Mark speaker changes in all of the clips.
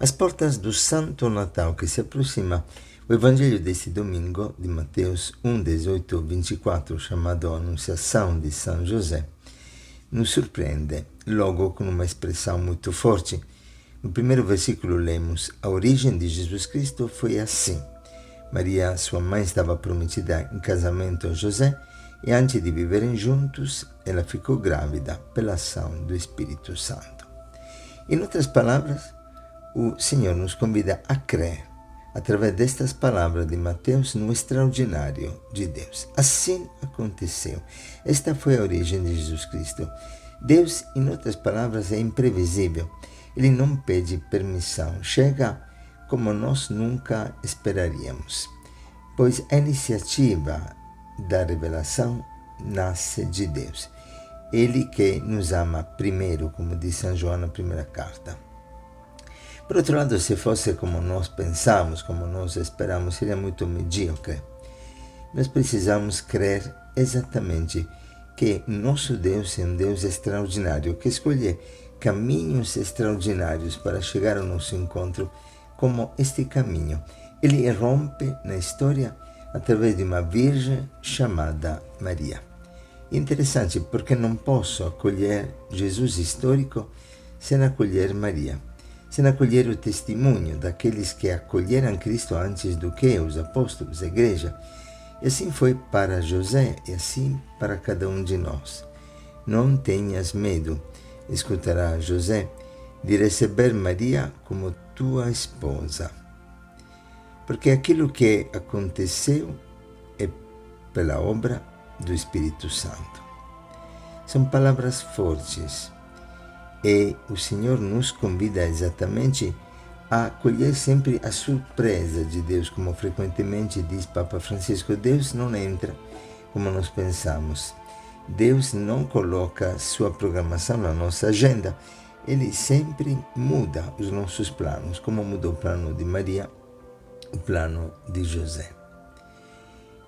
Speaker 1: Às portas do Santo Natal que se aproxima, o Evangelho deste domingo, de Mateus 1, 18 a 24, chamado Anunciação de São José, nos surpreende logo com uma expressão muito forte. No primeiro versículo lemos: a origem de Jesus Cristo foi assim. Maria, sua mãe, estava prometida em casamento a José e antes de viverem juntos, ela ficou grávida pela ação do Espírito Santo. Em outras palavras, o Senhor nos convida a crer, através destas palavras de Mateus, no extraordinário de Deus. Assim aconteceu. Esta foi a origem de Jesus Cristo. Deus, em outras palavras, é imprevisível. Ele não pede permissão. Chega como nós nunca esperaríamos. Pois a iniciativa da revelação nasce de Deus. Ele que nos ama primeiro, como diz São João na primeira carta. Por outro lado, se fosse como nós pensamos, como nós esperamos, seria muito medíocre. Nós precisamos crer exatamente que nosso Deus é um Deus extraordinário, que escolhe caminhos extraordinários para chegar ao nosso encontro, como este caminho. Ele rompe na história através de uma virgem chamada Maria. Interessante, porque não posso acolher Jesus histórico sem acolher Maria, sem acolher o testemunho daqueles que acolheram Cristo antes do que os apóstolos, a igreja. E assim foi para José e assim para cada um de nós. Não tenhas medo, escutará José, de receber Maria como tua esposa. Porque aquilo que aconteceu é pela obra do Espírito Santo. São palavras fortes e o Senhor nos convida exatamente a acolher sempre a surpresa de Deus, como frequentemente diz Papa Francisco. Deus não entra como nós pensamos. Deus não coloca sua programação na nossa agenda. Ele sempre muda os nossos planos, como mudou o plano de Maria, o plano de José.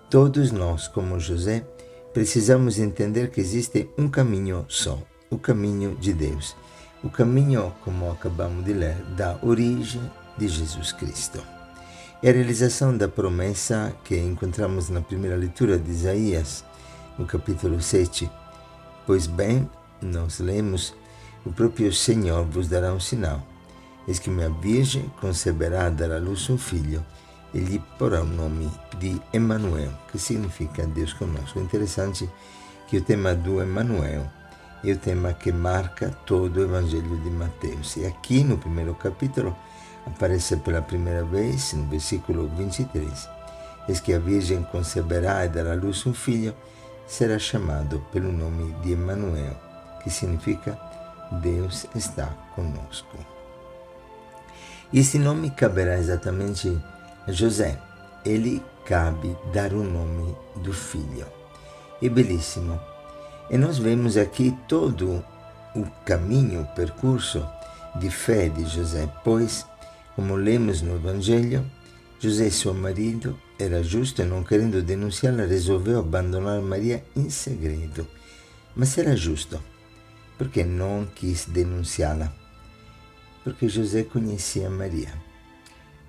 Speaker 1: Todos nós, como José, precisamos entender que existe um caminho só, o caminho de Deus. O caminho, como acabamos de ler, da origem de Jesus Cristo. É a realização da promessa que encontramos na primeira leitura de Isaías, no capítulo 7. Pois bem, nós lemos: o próprio Senhor vos dará um sinal. Eis que minha virgem conceberá, dará à luz um filho, e lhe porá o nome de Emanuel, que significa Deus conosco. Interessante que o tema do Emanuel é o tema que marca todo o Evangelho de Mateus. E aqui no primeiro capítulo aparece pela primeira vez, no versículo 23, eis que a virgem conceberá e dará à luz um filho, será chamado pelo nome de Emanuel, que significa Deus está conosco. E esse nome caberá exatamente a José. Ele cabe dar o nome do filho. É belíssimo. E nós vemos aqui todo o caminho, o percurso de fé de José, pois, como lemos no Evangelho, José, seu marido, era justo e, não querendo denunciá-la, resolveu abandonar Maria em segredo. Mas era justo, porque não quis denunciá-la, porque José conhecia Maria.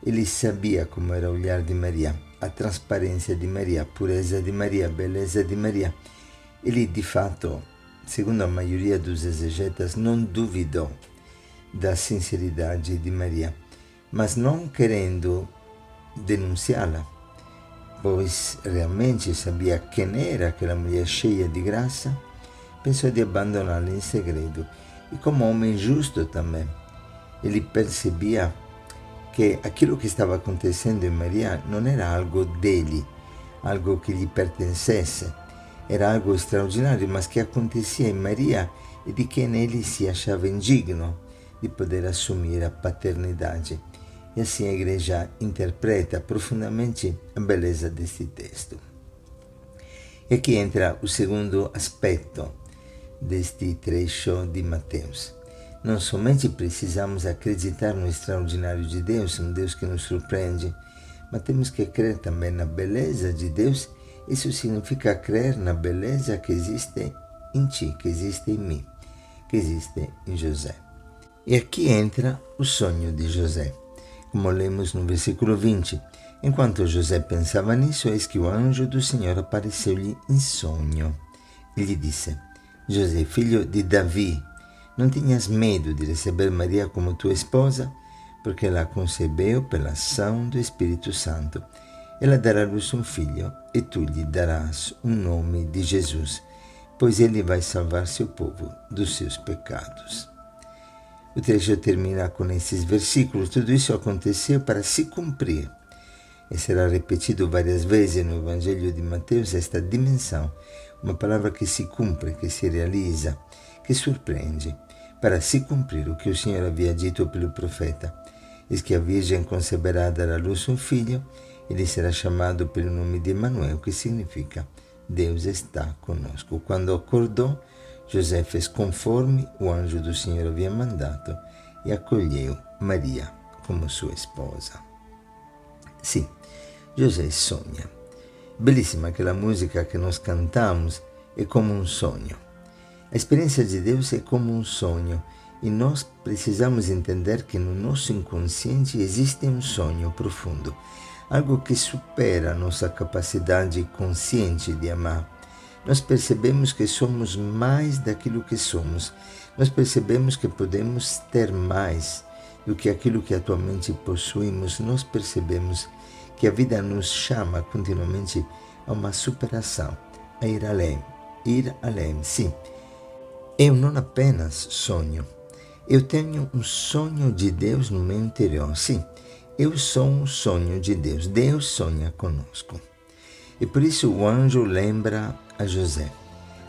Speaker 1: Ele sabia como era o olhar de Maria, a transparência de Maria, a pureza de Maria, a beleza de Maria. Ele, de fato, segundo a maioria dos exegetas, não duvidou da sinceridade de Maria, mas não querendo denunciá-la, pois realmente sabia quem era aquela mulher cheia de graça, pensou de abandoná-la em segredo. E como homem justo também, ele percebia que aquilo que estava acontecendo em Maria não era algo dele, algo que lhe pertencesse. Era algo extraordinário, mas que acontecia em Maria e de quem ele se achava indigno de poder assumir a paternidade. E assim a Igreja interpreta profundamente a beleza deste texto. E aqui entra o segundo aspecto deste trecho de Mateus. Não somente precisamos acreditar no extraordinário de Deus, um Deus que nos surpreende, mas temos que crer também na beleza de Deus. Isso significa crer na beleza que existe em ti, que existe em mim, que existe em José. E aqui entra o sonho de José. Como lemos no versículo 20, enquanto José pensava nisso, eis que o anjo do Senhor apareceu-lhe em sonho. E lhe disse: José, filho de Davi, não tenhas medo de receber Maria como tua esposa, porque ela concebeu pela ação do Espírito Santo. Ela dará à luz um filho, e tu lhe darás o nome de Jesus, pois ele vai salvar seu povo dos seus pecados. O trecho termina com esses versículos. Tudo isso aconteceu para se cumprir. E será repetido várias vezes no Evangelho de Mateus esta dimensão, uma palavra que se cumpre, que se realiza, que surpreende, para se cumprir o que o Senhor havia dito pelo profeta. Eis que a Virgem conceberá dar à luz um filho, ele será chamado pelo nome de Emanuel, que significa Deus está conosco. Quando acordou, José fez conforme o anjo do Senhor havia mandado e acolheu Maria como sua esposa. Sim, José sonha. Belíssima aquela música que nós cantamos, é como um sonho. A experiência de Deus é como um sonho e nós precisamos entender que no nosso inconsciente existe um sonho profundo, algo que supera a nossa capacidade consciente de amar. Nós percebemos que somos mais daquilo que somos. Nós percebemos que podemos ter mais do que aquilo que atualmente possuímos. Nós percebemos que a vida nos chama continuamente a uma superação, a ir além. Ir além, sim. Eu não apenas sonho. Eu tenho um sonho de Deus no meu interior. Sim, eu sou um sonho de Deus. Deus sonha conosco. E por isso o anjo lembra a José,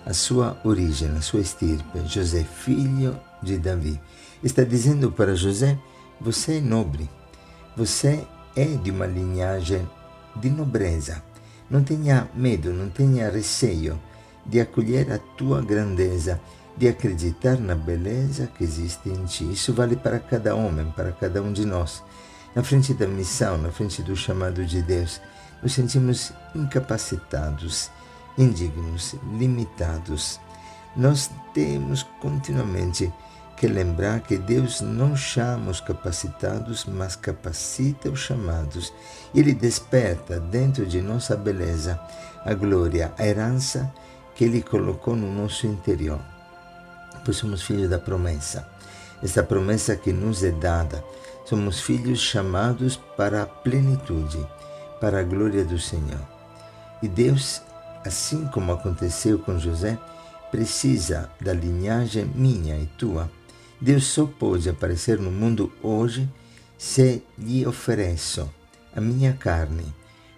Speaker 1: a sua origem, a sua estirpe, José, filho de Davi. Está dizendo para José: você é nobre, você é de uma linhagem de nobreza. Não tenha medo, não tenha receio de acolher a tua grandeza, de acreditar na beleza que existe em ti. Isso vale para cada homem, para cada um de nós. Na frente da missão, na frente do chamado de Deus, nos sentimos incapacitados, indignos, limitados. Nós temos continuamente que lembrar que Deus não chama os capacitados, mas capacita os chamados. Ele desperta dentro de nossa beleza a glória, a herança que Ele colocou no nosso interior. Pois somos filhos da promessa. Esta promessa que nos é dada. Somos filhos chamados para a plenitude, para a glória do Senhor. E Deus, assim como aconteceu com José, precisa da linhagem minha e tua. Deus só pode aparecer no mundo hoje se lhe ofereço a minha carne,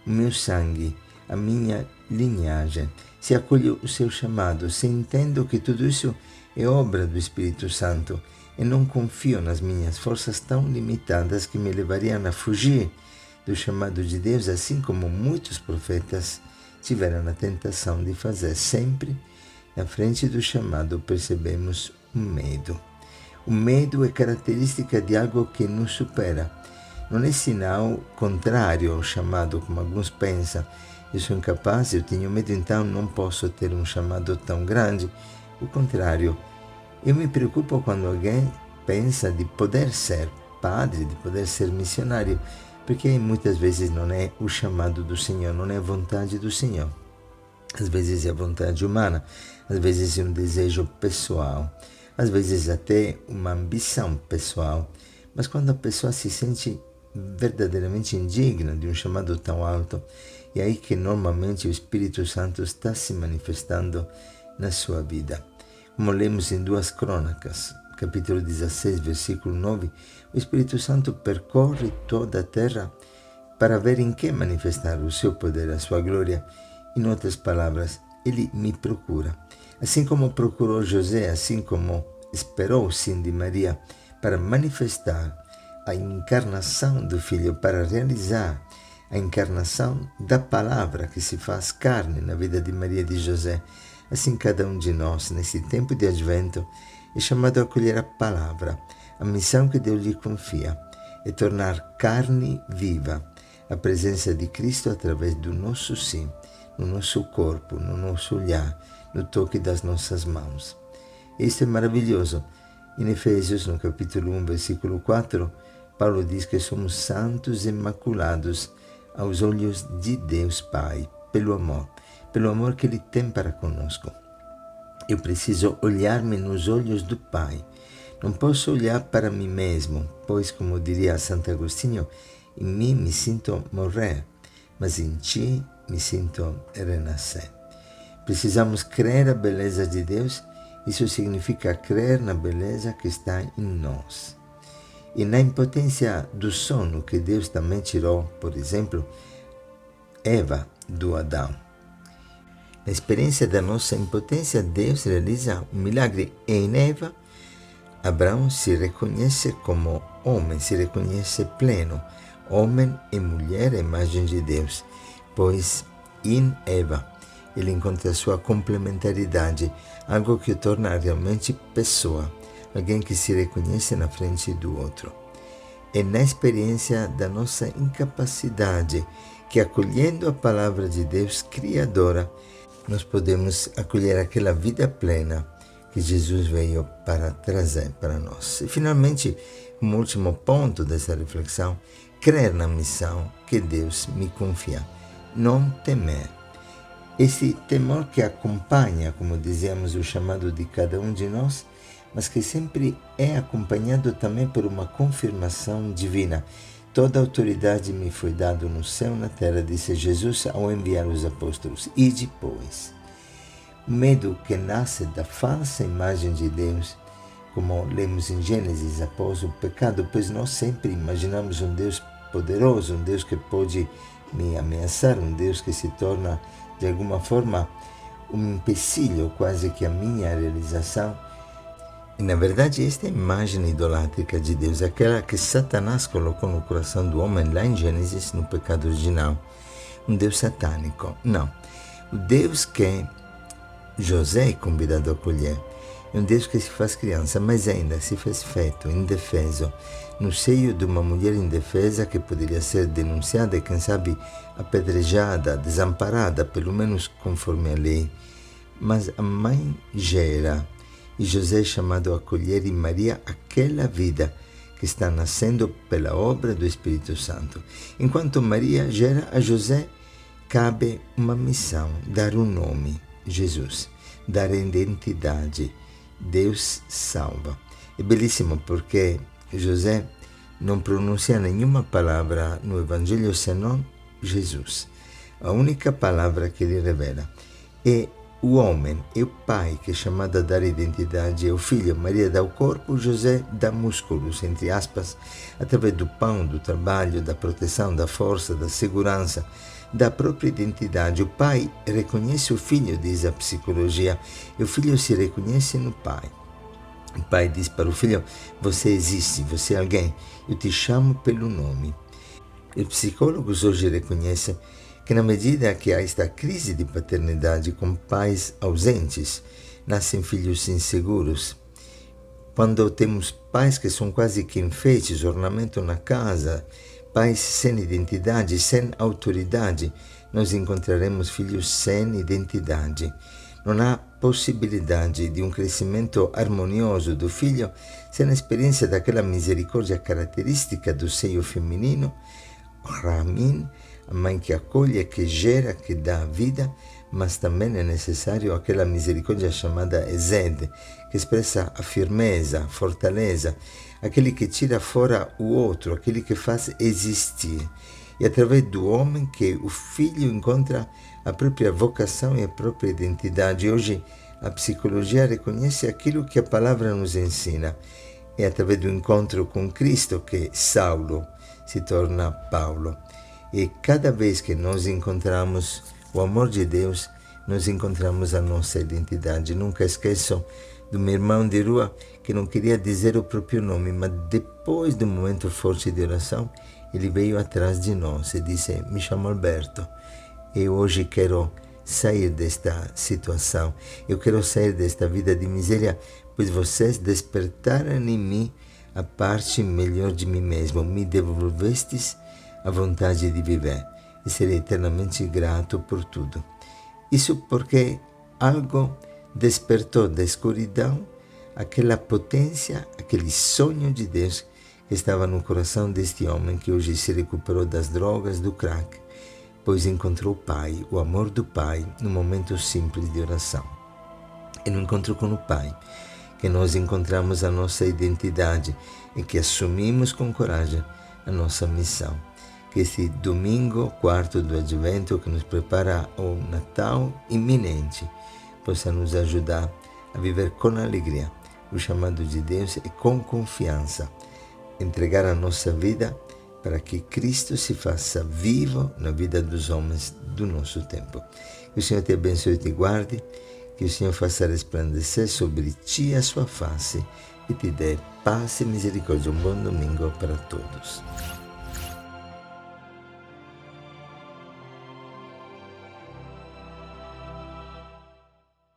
Speaker 1: o meu sangue, a minha linhagem, se acolho o seu chamado, se entendo que tudo isso é obra do Espírito Santo e não confio nas minhas forças tão limitadas que me levariam a fugir do chamado de Deus, assim como muitos profetas tiveram a tentação de fazer. Sempre na frente do chamado percebemos o medo. O medo é característica de algo que nos supera. Não é sinal contrário ao chamado, como alguns pensam. Eu sou incapaz, eu tenho medo, então não posso ter um chamado tão grande. O contrário, eu me preocupo quando alguém pensa de poder ser padre, de poder ser missionário, porque muitas vezes não é o chamado do Senhor, não é a vontade do Senhor. Às vezes é a vontade humana, às vezes é um desejo pessoal, às vezes até uma ambição pessoal. Mas quando a pessoa se sente verdadeiramente indigna de um chamado tão alto, é aí que normalmente o Espírito Santo está se manifestando na sua vida. Como lemos em 2 Crônicas, capítulo 16, versículo 9, o Espírito Santo percorre toda a terra para ver em que manifestar o seu poder, a sua glória. Em outras palavras, ele me procura. Assim como procurou José, assim como esperou o sim de Maria para manifestar a encarnação do Filho, para realizar a encarnação da palavra que se faz carne na vida de Maria e de José. Assim cada um de nós, nesse tempo de advento, é chamado a acolher a palavra. A missão que Deus lhe confia é tornar carne viva a presença de Cristo através do nosso sim, no nosso corpo, no nosso olhar, no toque das nossas mãos. Isso é maravilhoso. Em Efésios, no capítulo 1, versículo 4, Paulo diz que somos santos e imaculados aos olhos de Deus Pai, pelo amor que Ele tem para conosco. Eu preciso olhar-me nos olhos do Pai. Não posso olhar para mim mesmo, pois, como diria Santo Agostinho, em mim me sinto morrer, mas em ti me sinto renascer. Precisamos crer a beleza de Deus. Isso significa crer na beleza que está em nós. E na impotência do sono que Deus também tirou, por exemplo, Eva do Adão. Na experiência da nossa impotência, Deus realiza um milagre. E em Eva, Abraão se reconhece como homem, se reconhece pleno, homem e mulher, à imagem de Deus, pois em Eva ele encontra a sua complementaridade, algo que o torna realmente pessoa, alguém que se reconhece na frente do outro. É na experiência da nossa incapacidade que, acolhendo a palavra de Deus Criadora, nós podemos acolher aquela vida plena que Jesus veio para trazer para nós. E, finalmente, um último ponto dessa reflexão, crer na missão que Deus me confia, não temer. Esse temor que acompanha, como dizemos, o chamado de cada um de nós, mas que sempre é acompanhado também por uma confirmação divina. Toda autoridade me foi dada no céu e na terra, disse Jesus ao enviar os apóstolos. E depois, o medo que nasce da falsa imagem de Deus, como lemos em Gênesis após o pecado, pois nós sempre imaginamos um Deus poderoso, um Deus que pode me ameaçar, um Deus que se torna de alguma forma um empecilho quase que a minha realização. E, na verdade, esta imagem idolátrica de Deus, aquela que Satanás colocou no coração do homem lá em Gênesis, no pecado original, um Deus satânico. Não, o Deus que José é convidado a acolher é um Deus que se faz criança, mas ainda se faz feto, indefeso, no seio de uma mulher indefesa que poderia ser denunciada e, quem sabe, apedrejada, desamparada, pelo menos conforme a lei. Mas a mãe gera, e José é chamado a acolher em Maria aquela vida que está nascendo pela obra do Espírito Santo. Enquanto Maria gera, a José cabe uma missão, dar um nome, Jesus, dar identidade, Deus salva. É belíssimo porque José não pronuncia nenhuma palavra no Evangelho senão Jesus. A única palavra que ele revela é o homem, é o pai que é chamado a dar identidade, é o filho. Maria dá o corpo, José dá músculos, entre aspas, através do pão, do trabalho, da proteção, da força, da segurança, da própria identidade. O pai reconhece o filho, diz a psicologia, e o filho se reconhece no pai. O pai diz para o filho: você existe, você é alguém, eu te chamo pelo nome. Os psicólogos hoje reconhecem que, na medida que há esta crise de paternidade com pais ausentes, nascem filhos inseguros. Quando temos pais que são quase que enfeites, ornamento na casa, pais sem identidade, sem autoridade, nós encontraremos filhos sem identidade. Não há possibilidade de um crescimento harmonioso do filho sem a experiência daquela misericórdia característica do seio feminino, Ramin, a mãe que acolhe, que gera, que dá vida, mas também é necessário aquela misericórdia chamada Ezed, que expressa a firmeza, a fortaleza, aquele que tira fora o outro, aquele que faz existir. E através do homem que o filho encontra a própria vocação e a própria identidade. Hoje a psicologia reconhece aquilo que a palavra nos ensina. É através do encontro com Cristo que Saulo se torna Paulo. E cada vez que nós encontramos o amor de Deus, nós encontramos a nossa identidade. Nunca esqueço do meu irmão de rua que não queria dizer o próprio nome, mas depois de um momento forte de oração, ele veio atrás de nós e disse: me chamo Alberto, e hoje quero sair desta situação, eu quero sair desta vida de miséria, pois vocês despertaram em mim a parte melhor de mim mesmo, me devolvestes a vontade de viver, e serei eternamente grato por tudo. Isso porque algo despertou da escuridão aquela potência, aquele sonho de Deus que estava no coração deste homem que hoje se recuperou das drogas, do crack, pois encontrou o Pai, o amor do Pai, num momento simples de oração. E no encontro com o Pai, que nós encontramos a nossa identidade e que assumimos com coragem a nossa missão. Que esse domingo, quarto do Advento, que nos prepara ao Natal iminente, possa nos ajudar a viver com alegria o chamado de Deus e com confiança entregar a nossa vida para que Cristo se faça vivo na vida dos homens do nosso tempo. Que o Senhor te abençoe e te guarde, que o Senhor faça resplandecer sobre ti a sua face e te dê paz e misericórdia. Um bom domingo para todos.